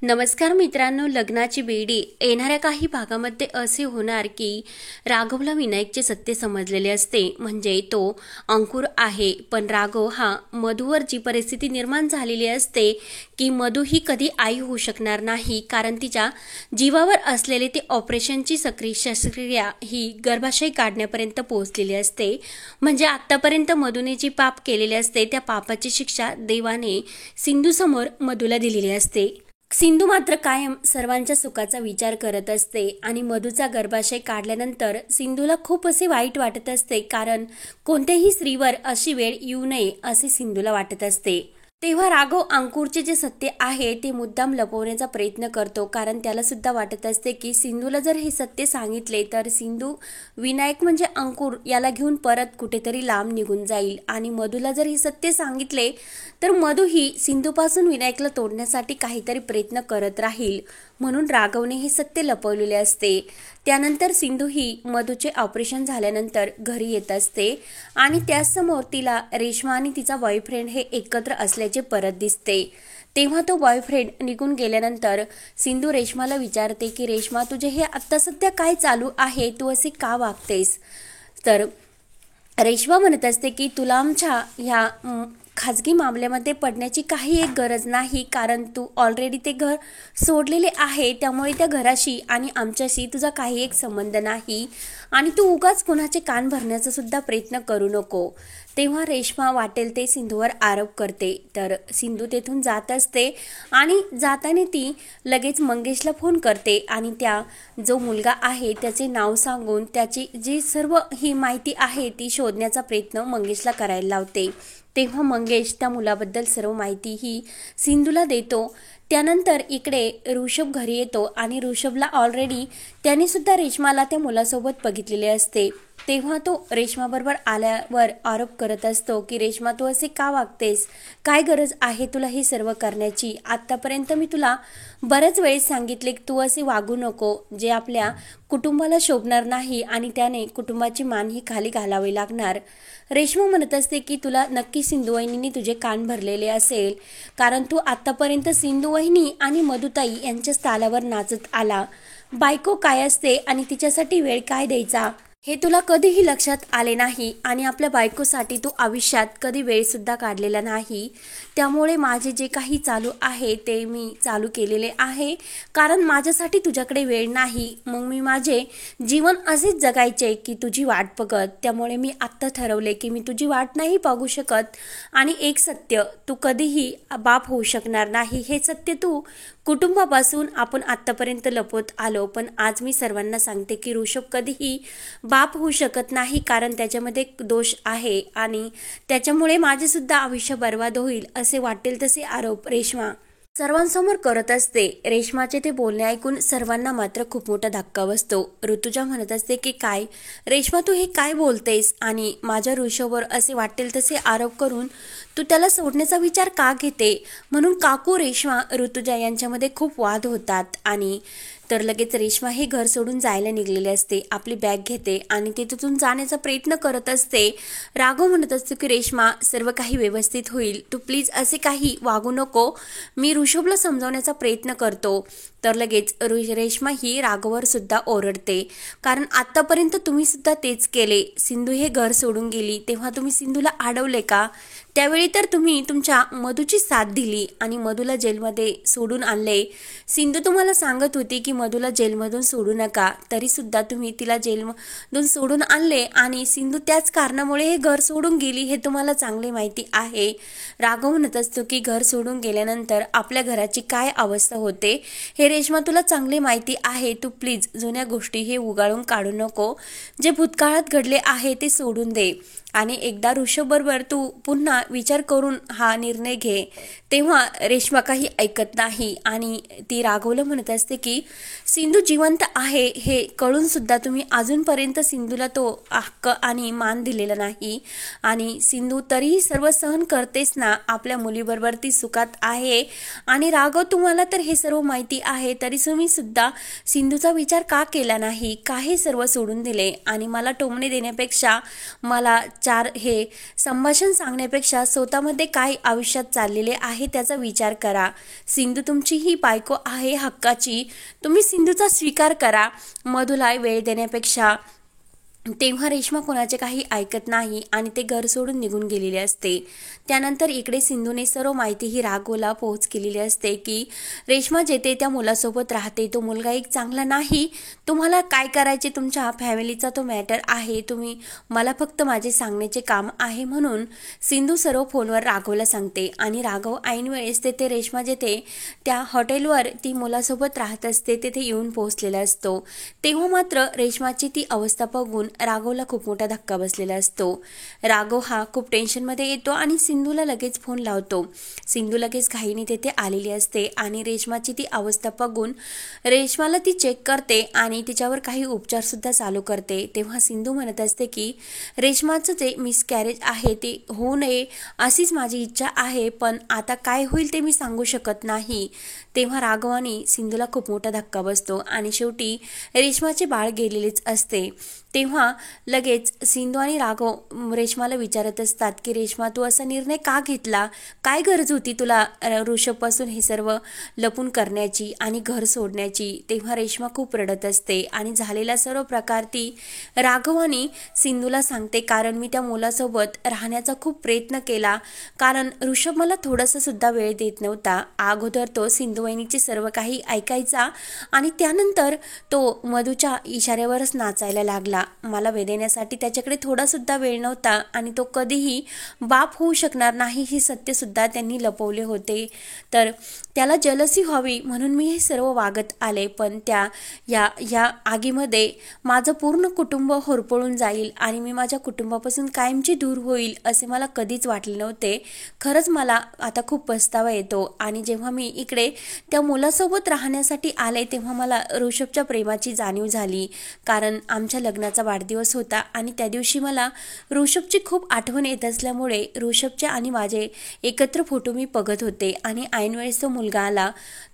नमस्कार मित्रांनो, लग्नाची बेडी येणाऱ्या काही भागामध्ये असे होणार की राघवला विनायकचे सत्य समजलेले असते, म्हणजे तो अंकुर आहे. पण राघव हा मधूवर जी परिस्थिती निर्माण झालेली असते की मधू ही कधी आई होऊ शकणार नाही, कारण तिच्या जीवावर असलेले ते ऑपरेशनची शस्त्रक्रिया ही गर्भाशय काढण्यापर्यंत पोहोचलेली असते. म्हणजे आतापर्यंत मधूने जी पाप केलेले असते त्या पापाची शिक्षा देवाने सिंधूसमोर मधूला दिलेली असते. सिंधू मात्र कायम सर्वांच्या सुखाचा विचार करत असते आणि मधूचा गर्भाशय काढल्यानंतर सिंधूला खूप असे वाईट वाटत असते, कारण कोणत्याही स्त्रीवर अशी वेळ येऊ नये असे सिंधूला वाटत असते. तेव्हा राघव अंकुरचे जे सत्य आहे ते मुद्दाम लपवण्याचा प्रयत्न करतो, कारण त्याला सुद्धा वाटत असते की सिंधूला जर हे सत्य सांगितले तर सिंधू विनायक म्हणजे अंकुर याला घेऊन परत कुठेतरी लांब निघून जाईल, आणि मधूला जर हे सत्य सांगितले तर मधू ही सिंधूपासून विनायकला तोडण्यासाठी काहीतरी प्रयत्न करत राहील. म्हणून राघवने हे सत्य लपवलेले असते. त्यानंतर सिंधू ही मधूचे ऑपरेशन झाल्यानंतर घरी येत असते आणि त्याचसमोर तिला रेश्मा आणि तिचा बॉयफ्रेंड हे एकत्र असल्याचे परत दिसते. तेव्हा तो बॉयफ्रेंड निघून गेल्यानंतर सिंधू रेश्माला विचारते की रेश्मा, तुझे हे आत्ता सध्या काय चालू आहे, तू असे का वागतेस? तर रेश्मा म्हणत असते की तुला आमच्या ह्या खाजगी मामल्यामध्ये पडण्याची काही एक गरज नाही, कारण तू ऑलरेडी ते घर सोडलेले आहे, त्यामुळे त्या घराशी आणि आमच्याशी तुझा काही एक संबंध नाही आणि तू उगाच कोणाचे कान भरण्याचा सुद्धा प्रयत्न करू नको. तेव्हा रेश्मा वाटेल ते सिंधूवर आरोप करते. तर सिंधू तेथून जात असते आणि जाताना ती लगेच मंगेशला फोन करते आणि त्या जो मुलगा आहे त्याचे नाव सांगून त्याची जी सर्व ही माहिती आहे ती शोधण्याचा प्रयत्न मंगेशला करायला लावते. तेव्हा मंगेश त्या मुलाबद्दल सर्व माहिती ही सिंधूला देतो. त्यानंतर इकडे ऋषभ घरी येतो आणि ऋषभला ऑलरेडी त्याने सुद्धा रेश्माला त्या मुलासोबत बघितलेले असते. तेव्हा तो रेश्माबरोबर आल्यावर आरोप करत असतो की रेश्मा, तू असे का वागतेस? काय गरज आहे तुला हे सर्व करण्याची? आत्तापर्यंत मी तुला बऱ्याच वेळेस सांगितले की तू असे वागू नको, जे आपल्या कुटुंबाला शोभणार नाही आणि त्याने कुटुंबाची मान ही खाली घालावी लागणार. रेश्मा म्हणत असते की तुला नक्की सिंधू वहिनींनी तुझे कान भरलेले असेल, कारण तू आत्तापर्यंत सिंधू वहिनी आणि मधुताई यांच्याच तालावर नाचत आला. बायको काय असते आणि तिच्यासाठी वेळ काय द्यायचा हे तुला कधीही लक्षात आले नाही आणि आपल्या बायकोसाठी तू आयुष्यात कधी वेळ सुद्धा काढलेला नाही. त्यामुळे माझे जे काही चालू आहे ते मी चालू केलेले आहे, कारण माझ्यासाठी तुझ्याकडे वेळ नाही. मग मी माझे जीवन असेच जगायचे की तुझी वाट बघत. त्यामुळे मी आत्ता ठरवले की मी तुझी वाट नाही बघू शकत. आणि एक सत्य, तू कधीही बाप होऊ शकणार नाही. हे सत्य तू कुटुंबापासून आपण आत्तापर्यंत लपवत आलो, पण आज मी सर्वांना सांगते की ऋषभ कधीही बाप होऊ शकत नाही, कारण त्याच्यामध्ये दोष आहे आणि त्याच्यामुळे माझे सुद्धा आयुष्य बर्बाद होईल असे वाटेल तसे आरोप रेश्मा सर्वांसमोर करत असते. रेश्माचे ते बोलणे ऐकून सर्वांना मात्र खूप मोठा धक्का बसतो. ऋतुजा म्हणत असते की काय रेश्मा, तू हे काय बोलतेस आणि माझ्या ऋषभवर असे वाटेल तसे आरोप करून तू त्याला सोडण्याचा विचार का घेते? म्हणून काकू रेश्मा ऋतुजा यांच्यामध्ये खूप वाद होतात आणि तर लगेच रेश्मा हे घर सोडून जायला निघलेले असते. आपली बॅग घेते आणि ते तिथून जाण्याचा प्रयत्न करत असते. राघव म्हणत असतो की रेश्मा, सर्व काही व्यवस्थित होईल, तू प्लीज असे काही वागू नको, मी ऋषभला समजावण्याचा प्रयत्न करतो. तर लगेच रेश्मा ही राघववर सुद्धा ओरडते, कारण आत्तापर्यंत तुम्ही सुद्धा तेच केले. सिंधू हे घर सोडून गेली तेव्हा तुम्ही सिंधूला अडवले का? त्यावेळी तर तुम्ही तुमच्या मधूची साथ दिली आणि मधूला जेलमध्ये सोडून आणले. सिंधू तुम्हाला सांगत होती की मधूला जेलमधून सोडू नका, तरी सुद्धा तुम्ही तिला जेलमधून सोडून आणले आणि सिंधू त्याच कारणामुळे हे घर सोडून गेली, हे तुम्हाला चांगले माहिती आहे. राघव म्हणत असतो की घर सोडून गेल्यानंतर आपल्या घराची काय अवस्था होते हे रेश्मा तुला चांगली माहिती आहे. तू प्लीज जुन्या गोष्टी हे उगाळून काढू नको, जे भूतकाळात घडले आहे ते सोडून दे आणि एकदा ऋषभबरोबर तू पुन्हा विचार करून हा निर्णय घे. तेव्हा रेश्मा काही ऐकत नाही आणि ती राघवला म्हणत असते की सिंधू जिवंत आहे हे कळून सुद्धा तुम्ही अजूनपर्यंत सिंधूला तो हक्क आणि मान दिलेला नाही आणि सिंधू तरीही सर्व सहन करतेस ना, आपल्या मुलीबरोबर ती सुखात आहे. आणि राघव, तुम्हाला तर हे सर्व माहिती आहे तरी तुम्ही सुद्धा सिंधूचा विचार का केला नाही, का हे सर्व सोडून दिले आणि मला टोमणे देण्यापेक्षा, मला चार हे संभाषण सांगण्यापेक्षा करण्यापेक्षा स्वतःमध्ये काय आयुष्यात चाललेले आहे त्याचा विचार करा। सिंधू तुमची ही बायको आहे हक्काची, तुम्ही सिंधूचा स्वीकार करा। मधूला वेळ देण्यापेक्षा तेव्हा रेश्मा कोणाचे काही ऐकत नाही आणि ते घर सोडून निघून गेलेले असते। त्यानंतर इकडे सिंधूने सर्व माहिती ही राघवला पोहोच केलेली असते की रेश्मा जेथे त्या मुलासोबत राहते तो मुलगा एक चांगला नाही, तुम्हाला काय करायचे तुमच्या फॅमिलीचा तो मॅटर आहे, तुम्ही मला फक्त माझे सांगण्याचे काम आहे। म्हणून सिंधू सर्व फोनवर राघवला सांगते आणि राघव ऐन वेळेस तेथे रेश्मा जेथे त्या हॉटेलवर ती मुलासोबत राहत असते तेथे येऊन पोहोचलेला असतो। तेव्हा मात्र रेश्माची ती अवस्था बघून राघवला खूप मोठा धक्का बसलेला असतो। राघव हा खूप टेन्शनमध्ये येतो आणि सिंधूला लगेच फोन लावतो। सिंधू लगेच घाईने तेथे आलेली असते आणि रेश्माची ती अवस्था बघून रेश्माला ती चेक करते आणि तिच्यावर काही उपचार सुद्धा चालू करते। तेव्हा सिंधू म्हणत असते की रेश्माचं जे मिसकॅरेज आहे ते होऊ नये अशीच माझी इच्छा आहे, पण आता काय होईल ते मी सांगू शकत नाही। तेव्हा राघव आणि सिंधूला खूप मोठा धक्का बसतो आणि शेवटी रेश्माचे बाळ गेलेलेच असते। तेव्हा लगेच सिंधू आणि राघव रेश्माला विचारत असतात की रेश्मा तू असा निर्णय का घेतला, काय गरज होती तुला ऋषभपासून हे सर्व लपून करण्याची आणि घर सोडण्याची। तेव्हा रेश्मा खूप रडत असते आणि झालेला सर्व प्रकार ती राघव आणि सिंधूला सांगते, कारण मी त्या मुलासोबत राहण्याचा खूप प्रयत्न केला, कारण ऋषभ मला थोडासा सुद्धा वेळ देत नव्हता। अगोदर तो सिंधुवहिनीचे सर्व काही ऐकायचा आणि त्यानंतर तो मधूच्या इशाऱ्यावरच नाचायला लागला। मला वेळ देण्यासाठी त्याच्याकडे थोडा सुद्धा वेळ नव्हता आणि तो कधीही बाप होऊ शकणार नाही हे सत्य सुद्धा त्यांनी लपवले होते। तर त्याला जलसी व्हावी म्हणून मी हे सर्व वागत आले, पण या आगीमध्ये माझं पूर्ण कुटुंब होरपळून जाईल आणि मी माझ्या कुटुंबापासून कायमची दूर होईल असे मला कधीच वाटले नव्हते। खरंच मला आता खूप पस्तावा येतो आणि जेव्हा मी इकडे त्या मुलासोबत राहण्यासाठी आले तेव्हा मला ऋषभच्या प्रेमाची जाणीव झाली, कारण आमच्या लग्नाचा वाढदिवस होता आणि त्या दिवशी मला ऋषभची खूप आठवण येत असल्यामुळे ऋषभचे आणि माझे एकत्र फोटो मी बघत होते आणि ऐनवेळेस तो मुलगा आला।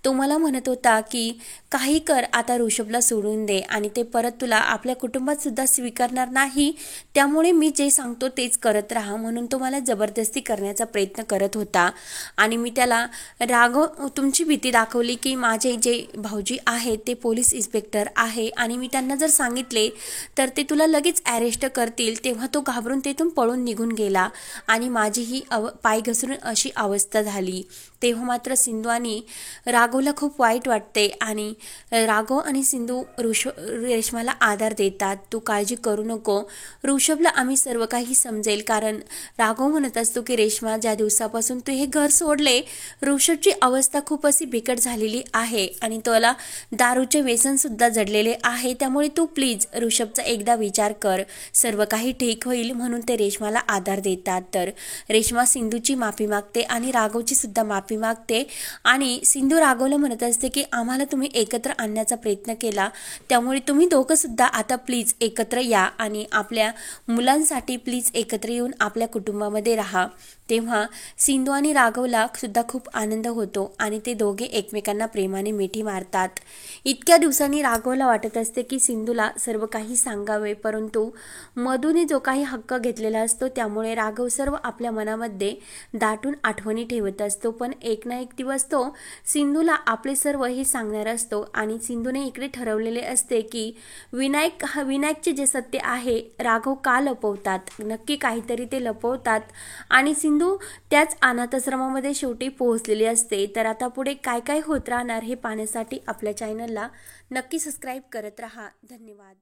तो मला म्हणत होता की काही कर, आता ऋषभला सोडून दे आणि ते परत तुला आपल्या कुटुंबात सुद्धा स्वीकारणार नाही, त्यामुळे मी जे सांगतो तेच करत राहा, म्हणून तो मला जबरदस्ती करण्याचा प्रयत्न करत होता। आणि मी त्याला राघव तुमची भीती दाखवली की माझे जे भाऊजी आहेत ते पोलीस इन्स्पेक्टर आहे आणि मी त्यांना जर सांगितले तर ते तुला लगेच अरेस्ट करतील। तेव्हा तो घाबरून तेथून पळून निघून गेला आणि माझी ही पाय घसरून अशी अवस्था झाली। तेव्हा मात्र सिंधू आणि राघवला खूप वाईट वाटते आणि राघव आणि सिंधू रेश्माला आधार देतात, तू काळजी करू नको, ऋषभला आम्ही सर्व काही समजेल। कारण राघव म्हणत असतो की रेश्मा ज्या दिवसापासून तू हे घर सोडले ऋषभची अवस्था खूप अशी बिकट झालेली आहे आणि त्याला दारूचे व्यसन सुद्धा जडलेले आहे, त्यामुळे तू प्लीज ऋषभचा एकदा विचार कर, सर्व काही ठीक होईल। म्हणून ते रेश्माला आधार देतात। तर रेश्मा सिंधूची माफी मागते आणि राघवची सुद्धा माफी मागते आणि सिंधू राघवला म्हणत असते की आम्हाला तुम्ही एकत्र आणण्याचा प्रयत्न केला, त्यामुळे तुम्ही दोघं सुद्धा आता प्लीज एकत्र या आणि आपल्या मुलांसाठी प्लीज एकत्र येऊन आपल्या कुटुंबामध्ये राहा। तेव्हा सिंधू आणि राघवला सुद्धा खूप आनंद होतो आणि ते दोघे एकमेकांना प्रेमाने मिठी मारतात। इतक्या दिवसांनी राघवला वाटत असते की सिंधूला सर्व काही सांगावे, परंतु मधूने जो काही हक्क घेतलेला असतो त्यामुळे राघव सर्व आपल्या मनामध्ये दाटून आठवणी ठेवत असतो। पण एक ना एक दिवस तो सिंधूला आपले सर्व हे सांगणार असतो आणि सिंधूने इकडे ठरवलेले असते की विनायकचे जे सत्य आहे राघव का लपवतात, नक्की काहीतरी ते लपवतात आणि सिंधू त्याच अनाथाश्रमामध्ये शेवटी पोहोचलेली असते। तर आता पुढे काय काय होत राहणार हे पाहण्यासाठी आपल्या चॅनलला नक्की सबस्क्राईब करत राहा। धन्यवाद।